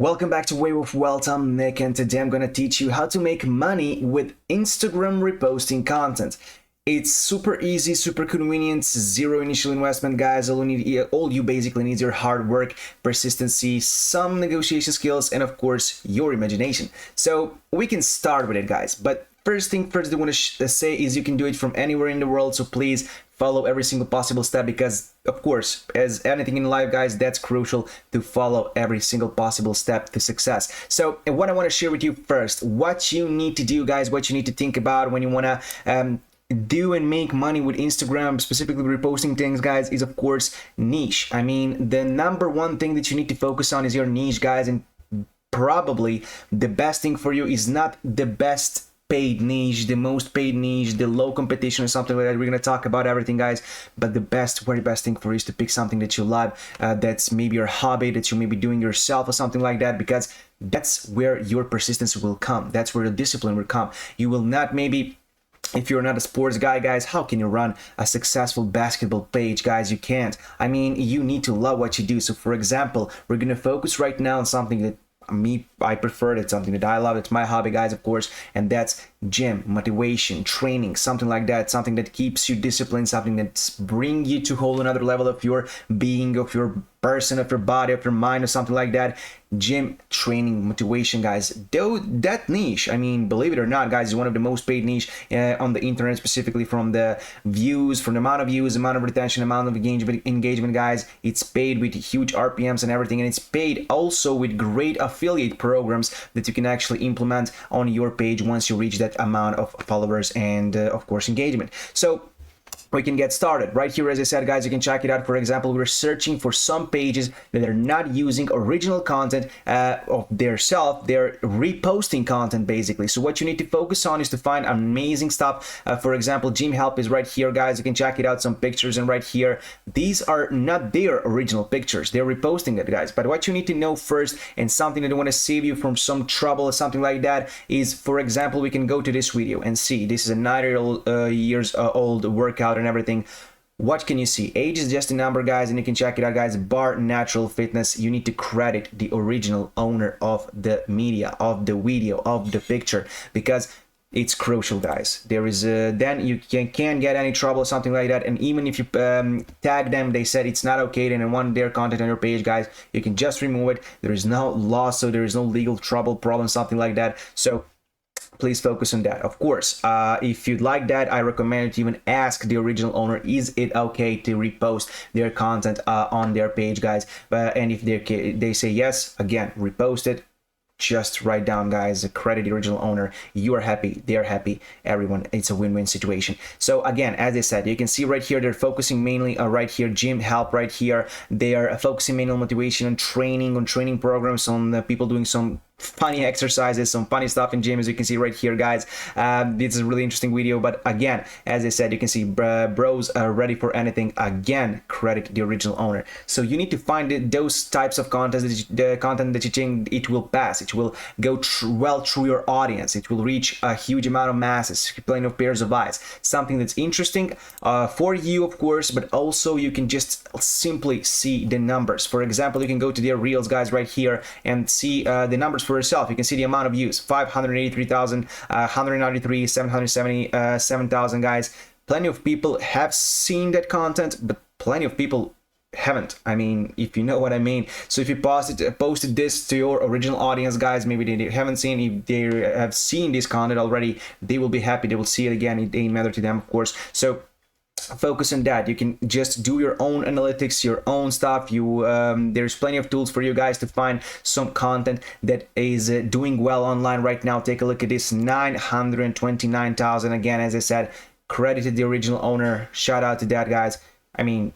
Welcome back to Wave of Wealth. I'm Nick, and today I'm going to teach you how to make money with Instagram reposting content. It's super easy, super convenient, zero initial investment, guys. All you basically need is your hard work, persistency, some negotiation skills, and of course, your imagination. So we can start with it, guys. But first thing first I want to say is you can do it from anywhere in the world. So please follow every single possible step because, of course, as anything in life, guys, that's crucial to follow every single possible step to success. So what I want to share with you first, what you need to do, guys, what you need to think about when you want to do and make money with Instagram, specifically reposting things, guys, is of course niche. I mean, the number one thing that you need to focus on is your niche, guys, and probably the best thing for you is not the best paid niche, the most paid niche, the low competition or something like that. We're going to talk about everything, guys, but the very best thing for you is to pick something that you love, that's maybe your hobby, that you may be doing yourself or something like that, because that's where your persistence will come. That's where the discipline will come. You will not maybe, if you're not a sports guy, guys, how can you run a successful basketball page, guys? You can't. I mean, you need to love what you do. So for example, we're going to focus right now on something that I prefer. It's something that I love. It's my hobby, guys, of course, and that's gym, motivation, training, something like that, something that keeps you disciplined, something that's bring you to a whole another level of your being, of your person, of your body, of your mind, or something like that. Gym, training, motivation, guys. Though that niche, I mean, believe it or not, guys, is one of the most paid niche on the internet, specifically from the views, from the amount of views, amount of retention, amount of engagement, guys. It's paid with huge RPMs and everything, and it's paid also with great affiliate programs that you can actually implement on your page once you reach that amount of followers and of course engagement. So we can get started right here. As I said, guys, you can check it out. For example, we're searching for some pages that are not using original content of their self. They're reposting content, basically. So what you need to focus on is to find amazing stuff. For example, gym help is right here, guys. You can check it out, some pictures, and right here, these are not their original pictures. They're reposting it, guys. But what you need to know first, and something that I want to save you from some trouble or something like that, is, for example, we can go to this video and see this is a 9 years old workout and everything. What can you see? Age is just a number, guys, and you can check it out, guys. Bar natural fitness. You need to credit the original owner of the media, of the video, of the picture, because it's crucial, guys. There is then you can't get any trouble, something like that. And even if you tag them, they said it's not okay, and want their content on your page, guys, you can just remove it. There is no law, so there is no legal trouble, problem, something like that. So please focus on that. Of course, if you'd like that, I recommend you to even ask the original owner, is it okay to repost their content on their page, guys? And if they say yes, again, repost it. Just write down, guys, credit the original owner. You are happy, they're happy, everyone. It's a win-win situation. So again, as I said, you can see right here, they're focusing mainly right here, gym help right here. They are focusing mainly on motivation, on training programs, on people doing some funny exercises, some funny stuff in gym, as you can see right here, guys. This is a really interesting video, but again, as I said, you can see bros are ready for anything. Again, credit the original owner. So you need to find those types of content that you think it will pass. It will go well through your audience. It will reach a huge amount of masses, plenty of pairs of eyes. Something that's interesting for you, of course, but also you can just simply see the numbers. For example, you can go to their reels, guys, right here, and see the numbers for yourself. You can see the amount of views: 583,000, 193, 777,000, guys. Plenty of people have seen that content, but plenty of people haven't. I mean, if you know what I mean. So if you posted this to your original audience, guys, maybe they haven't seen. If they have seen this content already, they will be happy. They will see it again. It ain't matter to them, of course. So focus on that. You can just do your own analytics, your own stuff. There's plenty of tools for you guys to find some content that is doing well online right now. Take a look at this: 929,000. Again, as I said, credited the original owner. Shout out to that, guys. I mean,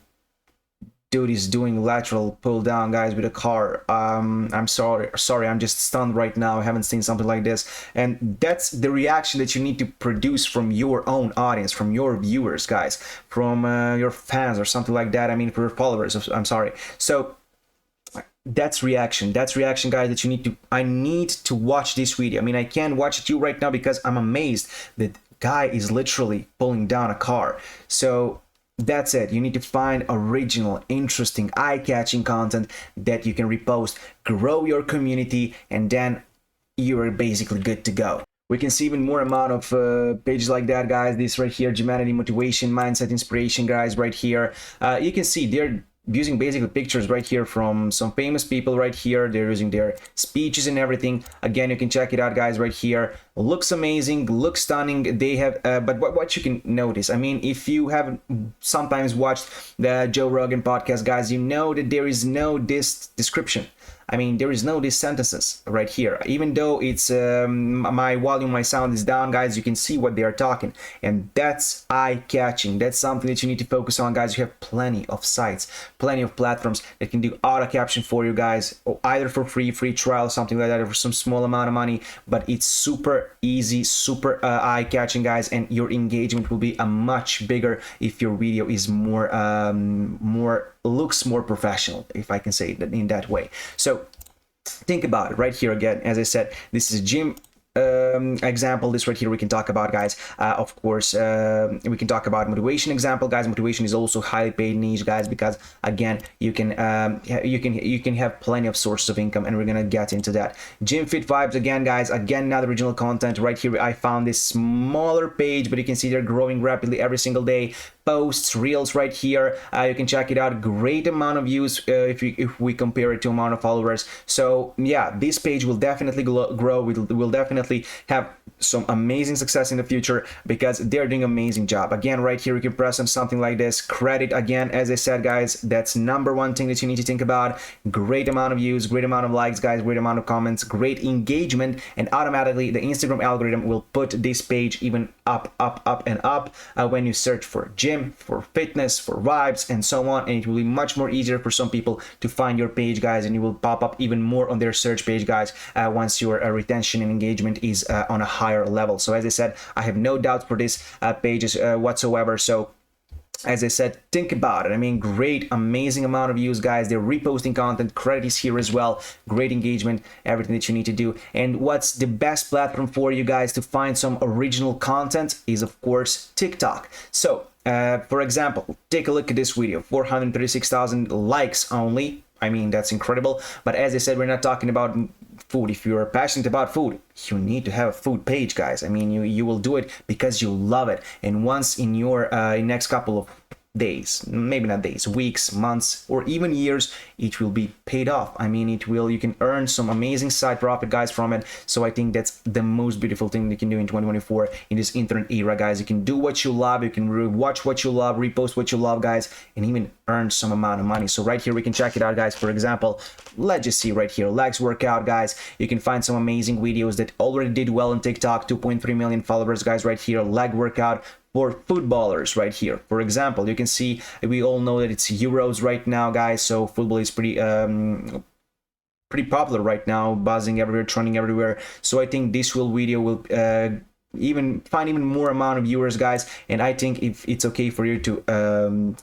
dude is doing lateral pull down, guys, with a car. I'm sorry, I'm just stunned right now. I haven't seen something like this. And that's the reaction that you need to produce from your own audience, from your viewers, guys, from your fans or something like that. I mean, for your followers, I'm sorry. So that's reaction, guys, that you need to, I need to watch this video. I mean, I can't watch it right now because I'm amazed that guy is literally pulling down a car. So that's it. You need to find original, interesting, eye-catching content that you can repost, grow your community, and then you are basically good to go. We can see even more amount of pages like that, guys. This right here, humanity, motivation, mindset, inspiration, guys, right here. You can see they're using basically pictures right here from some famous people right here. They're using their speeches and everything. Again, you can check it out, guys, right here. Looks amazing, looks stunning. They have but what you can notice, I mean, if you haven't sometimes watched the Joe Rogan podcast, guys, you know that there is no this description. I mean, there is no these sentences right here. Even though it's my volume, my sound is down, guys, you can see what they are talking, and that's eye-catching. That's something that you need to focus on, guys. You have plenty of sites, plenty of platforms that can do auto caption for you, guys, or either for free trial, something like that, or for some small amount of money. But it's super easy, super eye-catching, guys, and your engagement will be a much bigger if your video is more looks more professional, if I can say it in that way. So think about it right here. Again, as I said, this is gym example. This right here we can talk about, guys. Of course, we can talk about motivation example, guys. Motivation is also highly paid niche, guys, because again, you can have plenty of sources of income, and we're gonna get into that. Gym fit vibes again, guys. Again, another original content right here. I found this smaller page, but you can see they're growing rapidly every single day. Posts, reels right here. You can check it out. Great amount of views if we compare it to amount of followers. So yeah, this page will definitely grow. Will definitely have some amazing success in the future because they're doing an amazing job. Again, right here, you can press on something like this. Credit, again, as I said, guys, that's #1 thing that you need to think about. Great amount of views, great amount of likes, guys, great amount of comments, great engagement, and automatically the Instagram algorithm will put this page even up and up when you search for gym, for fitness, for vibes, and so on. And it will be much more easier for some people to find your page, guys, and you will pop up even more on their search page, guys, once your retention and engagement is on a higher level. So as I said, I have no doubt for this pages whatsoever. So as I said, think about it. I mean, great, amazing amount of views, guys. They're reposting content. Credit is here as well. Great engagement, everything that you need to do. And what's the best platform for you guys to find some original content is, of course, TikTok. So, for example, take a look at this video. 436,000 likes only. I mean, that's incredible. But as I said, we're not talking about food. If you're passionate about food, you need to have a food page, guys. I mean, you will do it because you love it. And once in your next couple of days, maybe not days, weeks, months, or even years, it will be paid off. I mean, you can earn some amazing side profit, guys, from it. So I think that's the most beautiful thing you can do in 2024 in this internet era, guys. You can do what you love, you can watch what you love, repost what you love, guys, and even earn some amount of money. So right here we can check it out, guys. For example, let's just see right here, legs workout, guys. You can find some amazing videos that already did well on TikTok. 2.3 million followers, guys, right here. Leg workout for footballers right here. For example, you can see, we all know that it's Euros right now, guys, so football is pretty popular right now, buzzing everywhere, trending everywhere. So I think this video will even more amount of viewers, guys. And I think if it's okay for you to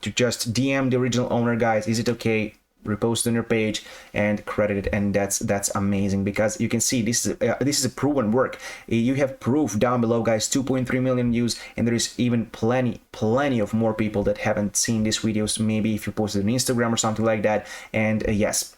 just DM the original owner, guys, is it okay? Repost on your page and credit it, and that's amazing because you can see this is a proven work. You have proof down below, guys. 2.3 million views, and there is even plenty of more people that haven't seen these videos. Maybe if you posted on Instagram or something like that. And yes,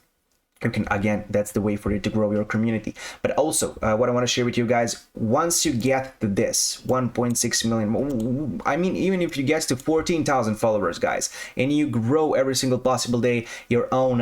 you can, again, that's the way for you to grow your community. But also what I want to share with you guys, once you get to this 1.6 million, I mean, even if you get to 14,000 followers, guys, and you grow every single possible day your own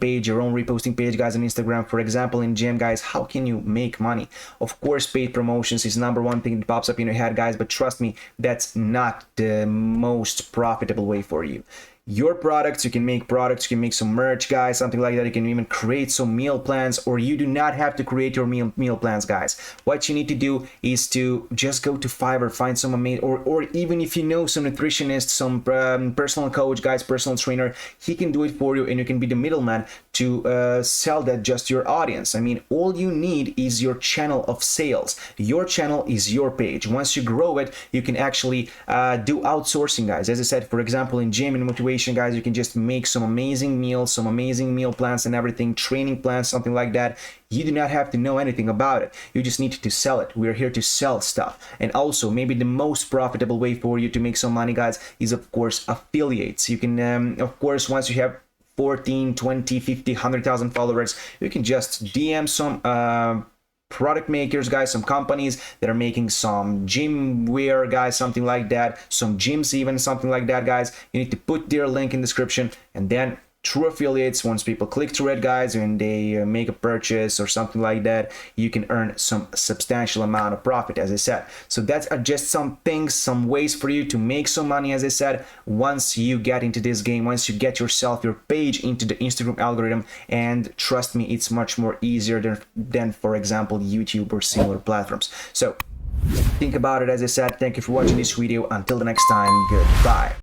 page, your own reposting page, guys, on Instagram, for example, in gym, guys, how can you make money? Of course, paid promotions is #1 thing that pops up in your head, guys, but trust me, that's not the most profitable way for you. Your products, you can make some merch, guys, something like that. You can even create some meal plans, or you do not have to create your meal plans, guys. What you need to do is to just go to Fiverr, find some amazing, or even if you know some nutritionist, some personal coach, guys, personal trainer, he can do it for you, and you can be the middleman to sell that just to your audience. I mean, all you need is your channel of sales. Your channel is your page. Once you grow it, you can actually do outsourcing, guys. As I said, for example, in gym and motivation, guys, you can just make some amazing meals, some amazing meal plans and everything, training plans, something like that. You do not have to know anything about it. You just need to sell it. We're here to sell stuff. And also, maybe the most profitable way for you to make some money, guys, is of course affiliates. You can, of course, once you have 14, 20, 50, 100,000 followers, you can just DM some product makers, guys, some companies that are making some gym wear, guys, something like that, some gyms even, something like that, guys. You need to put their link in the description, and then through affiliates, once people click through it, guys, and they make a purchase or something like that, you can earn some substantial amount of profit, as I said. So that's just some things, some ways for you to make some money, as I said, once you get into this game, once you get yourself, your page into the Instagram algorithm. And trust me, it's much more easier than for example, YouTube or similar platforms. So think about it, as I said. Thank you for watching this video. Until the next time, goodbye.